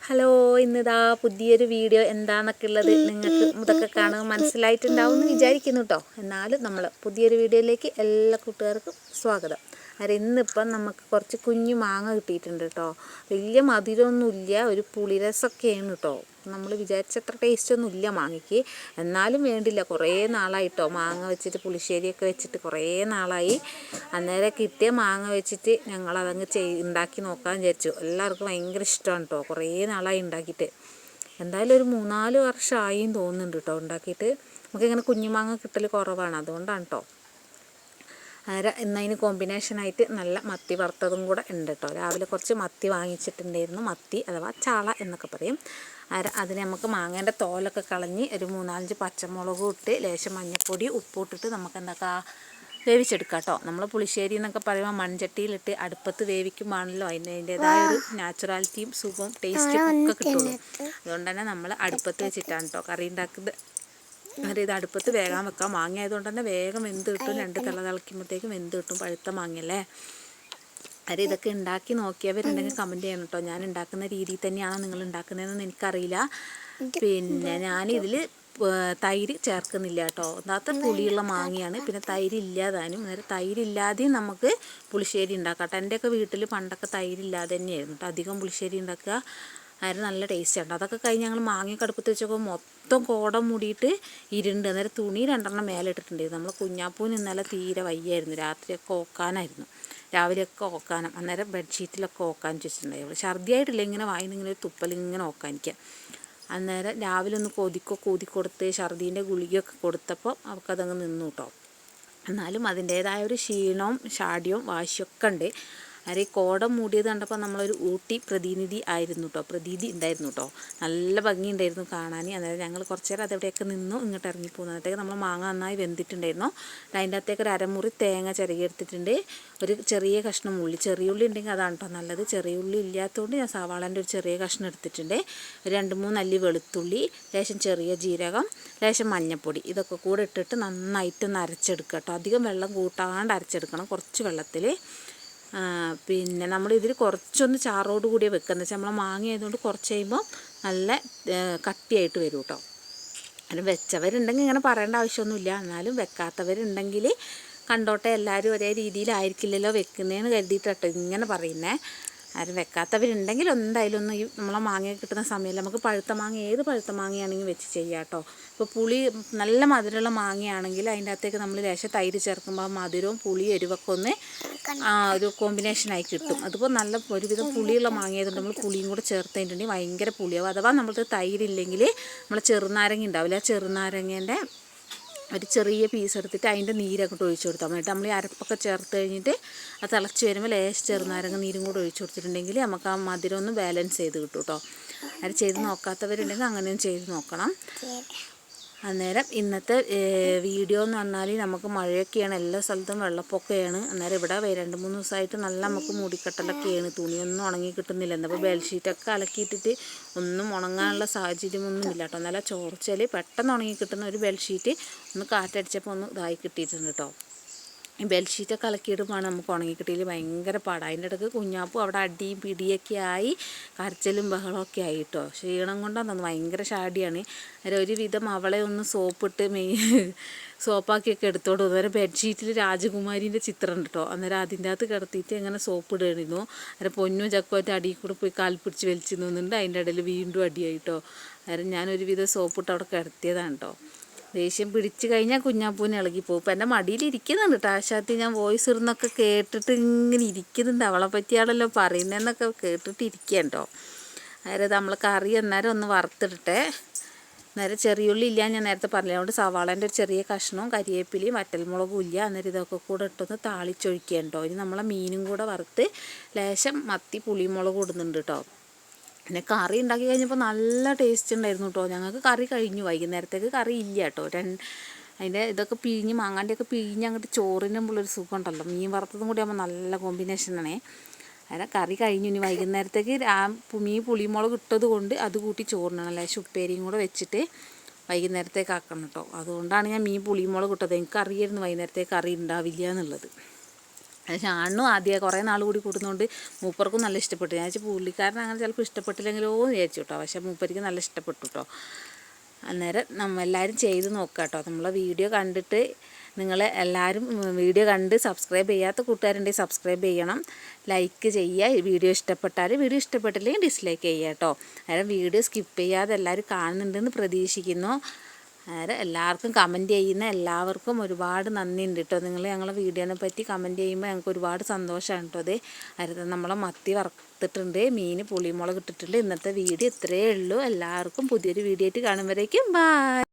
Hello, ഇന്നിതാ പുതിയൊരു video എന്താണെന്നൊക്കെ ഉള്ളത് നിങ്ങൾക്ക് ഇതൊക്കെ കാണുമ്പോൾ മനസ്സിലായിട്ടുണ്ടാവും എന്ന് വിചാരിക്കുന്നു കേട്ടോ. എന്നാലും നമ്മൾ പുതിയൊരു വീഡിയോയിലേക്ക് എല്ലാ കൂട്ടുകാർക്കും സ്വാഗതം. ഇന്നിപ്പം നമുക്ക് കുറച്ച് കുഞ്ഞു മാങ്ങ കിട്ടിയിട്ടുണ്ട് കേട്ടോ. വലിയ മധുരമൊന്നുമില്ല, ഒരു പുളിരസമൊക്കെയാണ് കേട്ടോ. നമ്മൾ വിചാരിച്ചത്ര ടേസ്റ്റൊന്നും ഇല്ല മാങ്ങയ്ക്ക്. എന്നാലും വേണ്ടില്ല, കുറേ നാളായിട്ടോ മാങ്ങ വെച്ചിട്ട് പുളിശ്ശേരിയൊക്കെ വെച്ചിട്ട് കുറേ നാളായി. അന്നേരം കിട്ടിയ മാങ്ങ വെച്ചിട്ട് ഞങ്ങളതങ്ങ് ഉണ്ടാക്കി നോക്കാൻ വിചാരിച്ചു. എല്ലാവർക്കും ഭയങ്കര ഇഷ്ടമാണ് കേട്ടോ. കുറേ നാളായി ഉണ്ടാക്കിയിട്ട്. എന്തായാലും ഒരു 3-4 വർഷമായിന്ന് തോന്നുന്നുണ്ട് കേട്ടോ ഉണ്ടാക്കിയിട്ട്. നമുക്കിങ്ങനെ കുഞ്ഞുമാങ്ങ കിട്ടൽ കുറവാണ്, അതുകൊണ്ടാണ് കേട്ടോ. ഇന്നതിന് കോമ്പിനേഷനായിട്ട് നല്ല മത്തി വറുത്തതും കൂടെ ഉണ്ട് കേട്ടോ. രാവിലെ കുറച്ച് മത്തി വാങ്ങിച്ചിട്ടുണ്ടായിരുന്നു. മത്തി അഥവാ ചാള എന്നൊക്കെ പറയും. അതിന് നമുക്ക് മാങ്ങേൻ്റെ തോലൊക്കെ കളഞ്ഞ് ഒരു 3-5 പച്ചമുളകും ഇട്ട് ലേശം മഞ്ഞൾപ്പൊടി ഉപ്പും ഇട്ടിട്ട് നമുക്ക് വേവിച്ചെടുക്കാം കേട്ടോ. നമ്മൾ പുളിശ്ശേരി എന്നൊക്കെ പറയുമ്പോൾ മൺചട്ടിയിലിട്ട് അടുപ്പത്ത് വേവിക്കുമ്പോഴാണല്ലോ അതിൻ്റേതായ ഒരു നാച്ചുറാലിറ്റിയും സുഖവും ടേസ്റ്റും ഒക്കെ കിട്ടുള്ളൂ. അതുകൊണ്ട് തന്നെ നമ്മൾ അടുപ്പത്ത് വെച്ചിട്ടാണ് കേട്ടോ കറി ഉണ്ടാക്കുന്നത്. ഇത് അടുപ്പത്ത് വേഗം വെക്കാം. മാങ്ങ ആയതുകൊണ്ട് തന്നെ വേഗം വെന്ത് കിട്ടും. 2 തിള തിളയ്ക്കുമ്പോഴത്തേക്കും വെന്ത് കിട്ടും. പഴുത്ത മാങ്ങയല്ലേ. ഇതൊക്കെ ഉണ്ടാക്കി നോക്കിയവരുണ്ടെങ്കിൽ കമൻറ്റ് ചെയ്യണം കേട്ടോ. ഞാൻ ഉണ്ടാക്കുന്ന രീതിയിൽ തന്നെയാണോ നിങ്ങൾ ഉണ്ടാക്കുന്നതെന്ന് എനിക്കറിയില്ല. പിന്നെ ഞാനിതിൽ തൈര് ചേർക്കുന്നില്ല കേട്ടോ. ഒന്നാമത്തെ പുളിയുള്ള മാങ്ങയാണ്, പിന്നെ തൈര് ഇല്ലാതാനും. അന്നേരം തൈരില്ലാതെയും നമുക്ക് പുളിശ്ശേരി ഉണ്ടാക്കാം കേട്ടോ. എൻ്റെയൊക്കെ വീട്ടിൽ പണ്ടൊക്കെ തൈരില്ലാതെ തന്നെയായിരുന്നു കേട്ടോ അധികം പുളിശ്ശേരി ഉണ്ടാക്കുക. നല്ല ടേസ്റ്റ് ഉണ്ട്. അതൊക്കെ കഴിഞ്ഞ് ഞങ്ങൾ മാങ്ങയൊക്കെ അടുപ്പത്ത് വെച്ചപ്പോൾ മൊത്തം കോടം മൂടിയിട്ട് ഇരുണ്ട്. അന്നേരം തുണി 2 മേലെ ഇട്ടിട്ടുണ്ടായിരുന്നു. നമ്മൾ കുഞ്ഞാപ്പൂന് ഇന്നലെ തീരെ വയ്യായിരുന്നു. രാത്രിയൊക്കെ ഓക്കാനായിരുന്നു, രാവിലെയൊക്കെ ഓക്കാനം. അന്നേരം ബെഡ്ഷീറ്റിലൊക്കെ ഓക്കാൻ വെച്ചിട്ടുണ്ടായിരുന്നു. ഛർദിയായിട്ടില്ല, ഇങ്ങനെ വായിന്നിങ്ങനെ ഒരു തുപ്പലിങ്ങനെ ഓക്കാനിക്കുക. അന്നേരം രാവിലെ ഒന്ന് ഊതി കൊടുത്ത് ഛർദീൻ്റെ ഗുളികയൊക്കെ കൊടുത്തപ്പോൾ അവൾക്കതങ്ങ് നിന്നു കേട്ടോ. എന്നാലും അതിൻ്റേതായ ഒരു ക്ഷീണവും ഷാഢ്യവും വാശിയൊക്കെ ഉണ്ട്. ഈ കോടം മൂടിയത് കണ്ടപ്പോൾ നമ്മളൊരു ഊട്ടി പ്രതിനിധി ആയിരുന്നു കേട്ടോ, പ്രതീതി ഉണ്ടായിരുന്നു കേട്ടോ. നല്ല ഭംഗിയുണ്ടായിരുന്നു കാണാൻ. അന്നേരം ഞങ്ങൾ കുറച്ച് നേരം അതെവിടെയൊക്കെ നിന്നു ഇങ്ങോട്ട് ഇറങ്ങിപ്പോകുന്നു. അന്നേരത്തേക്ക് നമ്മൾ മാങ്ങ നന്നായി വെന്തിട്ടുണ്ടായിരുന്നു. അതിൻ്റെ അകത്തേക്ക് ഒരു അരമുറി തേങ്ങ ചിരകി എടുത്തിട്ടുണ്ട്. ഒരു ചെറിയ കഷ്ണം ഉള്ളി, ചെറിയ ഉള്ളി ഉണ്ടെങ്കിൽ അതാണ് കേട്ടോ നല്ലത്. ചെറിയ ഉള്ളി ഇല്ലാത്തതുകൊണ്ട് ഞാൻ സവാളേൻ്റെ ഒരു ചെറിയ കഷ്ണം എടുത്തിട്ടുണ്ട്. 2-3 അല്ലി വെളുത്തുള്ളി, ലേശം ചെറിയ ജീരകം, ലേശം മഞ്ഞൾപ്പൊടി, ഇതൊക്കെ കൂടെ ഇട്ടിട്ട് നന്നായിട്ടൊന്ന് അരച്ചെടുക്കുക കേട്ടോ. അധികം വെള്ളം കൂട്ടാണ്ട് അരച്ചെടുക്കണം, കുറച്ച് വെള്ളത്തിൽ. പിന്നെ നമ്മളിതിൽ കുറച്ചൊന്ന് ചാറോട് കൂടിയേ വെക്കുക. എന്ന് വെച്ചാൽ നമ്മൾ മാങ്ങ ആയതുകൊണ്ട് കുറച്ച് കഴിയുമ്പോൾ നല്ല കട്ടിയായിട്ട് വരും കേട്ടോ. അതിന് വെച്ചവരുണ്ടെങ്കിൽ ഇങ്ങനെ പറയേണ്ട ആവശ്യമൊന്നുമില്ല. എന്നാലും വെക്കാത്തവരുണ്ടെങ്കിൽ കണ്ടോട്ടെ, എല്ലാവരും ഒരേ രീതിയിലായിരിക്കില്ലല്ലോ വെക്കുന്നതെന്ന് കരുതിയിട്ടോ ഇങ്ങനെ പറയുന്നത്. ആരും വെക്കാത്തവരുണ്ടെങ്കിൽ എന്തായാലും ഒന്ന് ഈ നമ്മളെ മാങ്ങ കിട്ടുന്ന സമയത്ത് നമുക്ക് പഴുത്ത മാങ്ങ, ഏത് പഴുത്ത മാങ്ങയാണെങ്കിലും വെച്ച് ചെയ്യാം കേട്ടോ. ഇപ്പോൾ പുളി നല്ല മധുരമുള്ള മാങ്ങയാണെങ്കിൽ അതിൻ്റെ അകത്തേക്ക് നമ്മൾ ലേശം തൈര് ചേർക്കുമ്പോൾ മധുരവും പുളിയും എരിവൊക്കെ ഒന്ന് ഒരു കോമ്പിനേഷനായി കിട്ടും. അതുപോലെ നല്ല ഒരുവിധം പുളിയുള്ള മാങ്ങയായതുകൊണ്ട് നമ്മൾ പുളിയും കൂടെ ചേർത്തിട്ടുണ്ടെങ്കിൽ ഭയങ്കര പുളിയാവും. അഥവാ നമ്മൾക്ക് തൈരില്ലെങ്കിൽ നമ്മൾ ചെറുനാരങ്ങ ഉണ്ടാവില്ല, ആ ചെറുനാരങ്ങേൻ്റെ ഒരു ചെറിയ പീസ് എടുത്തിട്ട് അതിൻ്റെ നീരൊക്കെ ഒഴിച്ചു കൊടുത്താൽ മതി. നമ്മൾ ഈ അരപ്പൊക്കെ ചേർത്ത് കഴിഞ്ഞിട്ട് അത് തിളച്ച് വരുമ്പോൾ ലേശം ചെറുനാരങ്ങ നീരും കൂടെ ഒഴിച്ചു കൊടുത്തിട്ടുണ്ടെങ്കിൽ നമുക്ക് ആ മധുരം ഒന്ന് ബാലൻസ് ചെയ്ത് കിട്ടും കേട്ടോ. അത് ചെയ്ത് നോക്കാത്തവരുണ്ടെങ്കിൽ അങ്ങനെയും ചെയ്ത് നോക്കണം. അന്നേരം ഇന്നത്തെ വീഡിയോ എന്ന് പറഞ്ഞാൽ നമുക്ക് മഴയൊക്കെയാണ്, എല്ലാ സ്ഥലത്തും വെള്ളപ്പൊക്കമാണ്. അന്നേരം ഇവിടെ 2-3 ദിവസമായിട്ട് നല്ല നമുക്ക് മൂടിക്കെട്ടലൊക്കെയാണ്. തുണിയൊന്നും ഉണങ്ങി കിട്ടുന്നില്ല. എന്നപ്പോൾ ബെഡ്ഷീറ്റൊക്കെ അലക്കിയിട്ടിട്ട് ഒന്നും ഉണങ്ങാനുള്ള സാഹചര്യമൊന്നുമില്ല കേട്ടോ. നല്ല ചോർച്ചയിൽ പെട്ടെന്ന് ഉണങ്ങി കിട്ടുന്ന ഒരു ബെഡ്ഷീറ്റ് ഒന്ന് കാറ്റടിച്ചപ്പോൾ ഒന്ന് ഇതായി കിട്ടിയിട്ടുണ്ട് കേട്ടോ. ഈ ബെഡ്ഷീറ്റൊക്കെ അലക്കിയിടുമ്പോൾ നമുക്ക് ഉണങ്ങി കിട്ടിയില്ല, ഭയങ്കര പാടാണ്. അതിൻ്റെ ഇടയ്ക്ക് കുഞ്ഞാപ്പും അവിടെ അടിയും പിടിയൊക്കെ ആയി കരച്ചിലും ബഹളമൊക്കെ ആയി കേട്ടോ. ക്ഷീണം കൊണ്ടാണ് തോന്നുന്നു, ഭയങ്കര ഷാഡിയാണ്. അന്നേരം ഒരുവിധം അവളെ ഒന്ന് സോപ്പിട്ട് സോപ്പാക്കിയൊക്കെ എടുത്തോണ്ട് അന്നേരം ബെഡ്ഷീറ്റിൽ രാജകുമാരീൻ്റെ ചിത്രം ഉണ്ട് കേട്ടോ. അന്നേരം അതിൻ്റെ അകത്ത് കിടത്തിയിട്ട് ഇങ്ങനെ സോപ്പ് ഇടുന്നു. അന്നേരം പൊന്നും ചക്കുമായിട്ട് അടിയിൽ കൂടെ പോയി കാൽ പിടിച്ച് വലിച്ചു നിന്നുണ്ട്. അതിൻ്റെ ഇടയിൽ വീണ്ടും അടിയായിട്ടോ. അന്നേരം ഞാനൊരുവിധം സോപ്പിട്ട് അവിടെ കിടത്തിയതാണ് കേട്ടോ. ദേഷ്യം പിടിച്ച് കഴിഞ്ഞാൽ കുഞ്ഞാപ്പൂവിന് ഇളകിപ്പോവും. ഇപ്പം എൻ്റെ മടിയിലിരിക്കുന്നുണ്ട് കേട്ടോ. ആശാത്തി ഞാൻ വോയിസ് ഇടുന്നൊക്കെ കേട്ടിട്ട് ഇങ്ങനെ ഇരിക്കുന്നുണ്ട്. അവളെ പറ്റിയാണല്ലോ പറയുന്നതെന്നൊക്കെ കേട്ടിട്ട് ഇരിക്കുക കേട്ടോ. അതായത് നമ്മൾ കറി അന്നേരം ഒന്ന് വറുത്തിടട്ടെ. അന്നേരം ചെറിയുള്ളി ഇല്ല, ഞാൻ നേരത്തെ പറഞ്ഞത്. അതുകൊണ്ട് സവാളേൻ്റെ ഒരു ചെറിയ കഷ്ണവും കരിവേപ്പിലയും വറ്റൽമുളകും ഇല്ല. അന്നേരം ഇതൊക്കെ കൂടെ ഇട്ടൊന്ന് താളിച്ചൊഴിക്കുക കേട്ടോ. ഇനി നമ്മളെ മീനും കൂടെ വറുത്ത് ലേശം മത്തി പുളിമുളക് ഇടുന്നുണ്ട് കേട്ടോ. പിന്നെ കറി ഉണ്ടാക്കി കഴിഞ്ഞപ്പോൾ നല്ല ടേസ്റ്റ് ഉണ്ടായിരുന്നു കേട്ടോ. ഞങ്ങൾക്ക് കറി കഴിഞ്ഞു, വൈകുന്നേരത്തേക്ക് കറി ഇല്ല കേട്ടോ. അതിൻ്റെ ഇതൊക്കെ പിഴിഞ്ഞ് മാങ്ങാൻ്റെയൊക്കെ പിഴിഞ്ഞ് അങ്ങോട്ട് ചോറിനുമ്പോഴൊരു സുഖം ഉണ്ടല്ലോ. മീൻ വറുത്തതും കൂടി ആകുമ്പോൾ നല്ല കോമ്പിനേഷനാണേ. അതിന് കറി കഴിഞ്ഞു. ഇനി വൈകുന്നേരത്തേക്ക് മീൻ പുളിമുളക് ഇട്ടത് കൊണ്ട് അത് കൂട്ടി ചോറിനാണ്, ലേശം ഉപ്പേരിയും കൂടെ വെച്ചിട്ട് വൈകുന്നേരത്തേക്ക് ആക്കണം കേട്ടോ. അതുകൊണ്ടാണ് ഞാൻ മീൻ പുളിമുളക് ഇട്ടത്. എനിക്കറിയായിരുന്നു വൈകുന്നേരത്തേക്ക് കറി ഉണ്ടാവില്ല എന്നുള്ളത്. ഷാണും ആദ്യം കുറേ നാൾ കൂടി കൂടുന്നതുകൊണ്ട് മൂപ്പർക്കും നല്ല ഇഷ്ടപ്പെട്ടു. ഞാൻ വെച്ചാൽ പുള്ളിക്കാരൻ അങ്ങനെ ചിലപ്പോൾ ഇഷ്ടപ്പെട്ടില്ലെങ്കിലോ എന്ന് വിചാരിച്ചു കേട്ടോ. പക്ഷേ മൂപ്പർക്ക് നല്ല ഇഷ്ടപ്പെട്ടു കേട്ടോ. അന്നേരം എല്ലാവരും ചെയ്ത് നോക്കുക കേട്ടോ. നമ്മളെ വീഡിയോ കണ്ടിട്ട് നിങ്ങൾ എല്ലാവരും വീഡിയോ കണ്ട് സബ്സ്ക്രൈബ് ചെയ്യാത്ത കൂട്ടുകാരുണ്ടെങ്കിൽ സബ്സ്ക്രൈബ് ചെയ്യണം, ലൈക്ക് ചെയ്യുക. വീഡിയോ ഇഷ്ടപ്പെട്ടില്ലെങ്കിൽ ഡിസ്ലൈക്ക് ചെയ്യുക കേട്ടോ. അന്നേരം വീഡിയോ സ്കിപ്പ് ചെയ്യാതെ എല്ലാവരും കാണുന്നുണ്ടെന്ന് പ്രതീക്ഷിക്കുന്നു. അന്നേരം എല്ലാവർക്കും കമൻറ്റ് ചെയ്യുന്ന എല്ലാവർക്കും ഒരുപാട് നന്ദിയുണ്ട് കേട്ടോ. നിങ്ങൾ ഞങ്ങളെ വീഡിയോനെ പറ്റി കമൻറ്റ് ചെയ്യുമ്പോൾ ഞങ്ങൾക്ക് ഒരുപാട് സന്തോഷമാണ് കേട്ടോ. അത് അന്നേരം നമ്മളെ മത്തി വറുത്തിട്ടുണ്ട്, മീൻ പുളിമുളക് ഇട്ടിട്ടുണ്ട്. ഇന്നത്തെ വീഡിയോ ഇത്രയേ ഉള്ളൂ. എല്ലാവർക്കും പുതിയൊരു വീഡിയോ ആയിട്ട് കാണുമ്പോഴേക്കും ബൈ.